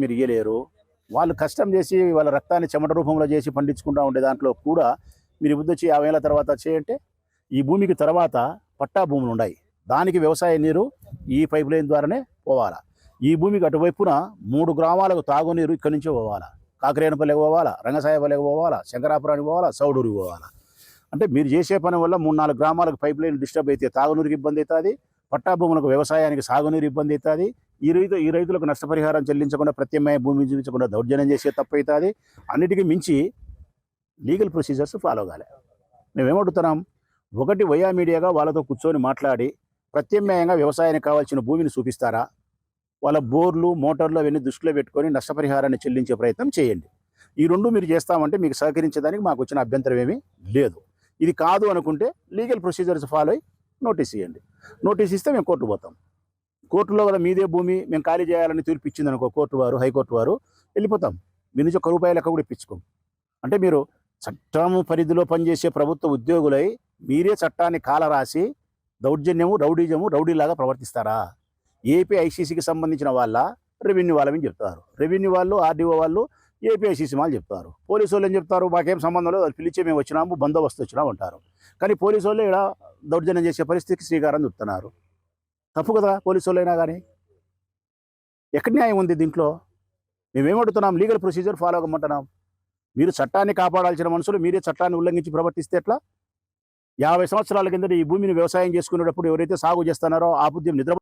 మీరు ఇయ్యలేరు. వాళ్ళు కష్టం చేసి వాళ్ళ రక్తాన్ని చెమట రూపంలో చేసి పండించుకుంటా ఉండే దాంట్లో కూడా మీరు బుద్ధొచ్చి 50 ఏళ్ల తర్వాత చేయంటే ఈ భూమికి తర్వాత పట్టా భూములు ఉన్నాయి. దానికి వ్యవసాయ నీరు ఈ పైప్ లైన్ ద్వారానే పోవాలా. ఈ భూమికి అటువైపున 3 గ్రామాలకు తాగునీరు ఇక్కడి నుంచే పోవాలా. కాకరేనపల్లికి పోవాలా, రంగసాయపల్లికి పోవాలా, శంకరాపురానికి పోవాలా, సౌడూరికి పోవాలా. అంటే మీరు చేసే పని వల్ల 3-4 గ్రామాలకు పైప్ లైన్ డిస్టర్బ్ అయితే తాగునీరుకి ఇబ్బంది అవుతుంది, పట్టా భూములకు వ్యవసాయానికి సాగునీరు ఇబ్బంది అవుతుంది. ఈ రైతులకు నష్టపరిహారం చెల్లించకుండా ప్రత్యామ్నాయ భూమి చూపించకుండా దౌర్జన్యం చేసే తప్పు అవుతుంది. అన్నిటికీ మించి లీగల్ ప్రొసీజర్స్ ఫాలో కాలే. మేమేమడుగుతున్నాం, ఒకటి వయా మీడియాగా వాళ్ళతో కూర్చొని మాట్లాడి ప్రత్యామ్నాయంగా వ్యవసాయానికి కావాల్సిన భూమిని చూపిస్తారా, వాళ్ళ బోర్లు మోటార్లు అవన్నీ దృష్టిలో పెట్టుకొని నష్టపరిహారాన్ని చెల్లించే ప్రయత్నం చేయండి. ఈ 2 మీరు చేస్తామంటే మీకు సహకరించడానికి మాకు వచ్చిన అభ్యంతరం ఏమీ లేదు. ఇది కాదు అనుకుంటే లీగల్ ప్రొసీజర్స్ ఫాలో అయ్యి నోటీస్ ఇవ్వండి. నోటీస్ ఇస్తే మేము కోర్టు పోతాం. కోర్టులో కూడా మీదే భూమి మేము ఖాళీ చేయాలని తీర్పు ఇచ్చింది అనుకో కోర్టు వారు, హైకోర్టు వారు, వెళ్ళిపోతాం. మీ నుంచి ₹1 లెక్క కూడా ఇప్పించుకోం. అంటే మీరు చట్టం పరిధిలో పనిచేసే ప్రభుత్వ ఉద్యోగులై మీరే చట్టాన్ని కాలరాసి దౌర్జన్యము, రౌడీజము, రౌడీలాగా ప్రవర్తిస్తారా? ఏపీ ఐసీసీకి సంబంధించిన వాళ్ళ రెవెన్యూ వాళ్ళని చెప్తారు. రెవెన్యూ వాళ్ళు, ఆర్డీఓ వాళ్ళు ఏపీ ఐసీసీ వాళ్ళు చెప్తారు. పోలీసు వాళ్ళు ఏం చెప్తారు, మాకేం సంబంధం లేదు, పిలిచే మేము వచ్చినాము, బందోబస్తు వచ్చినాము అంటారు. కానీ పోలీసు వాళ్ళు ఇక్కడ దౌర్జన్యం చేసే పరిస్థితికి శ్రీకారం చుడుతున్నారు. తప్పు కదా పోలీసు వాళ్ళైనా కానీ. ఎక్కడ న్యాయం ఉంది దీంట్లో? మేమేమడుగుతున్నాం, లీగల్ ప్రొసీజర్ ఫాలో అవ్వమంటున్నాం. మీరు చట్టాన్ని కాపాడాల్సిన మనుషులు మీరే చట్టాన్ని ఉల్లంఘించి ప్రవర్తిస్తే ఎట్లా? 50 సంవత్సరాల కిందట ఈ భూమిని వ్యవసాయం చేసుకునేటప్పుడు ఎవరైతే సాగు చేస్తున్నారో ఆ బుద్ధి నిద్ర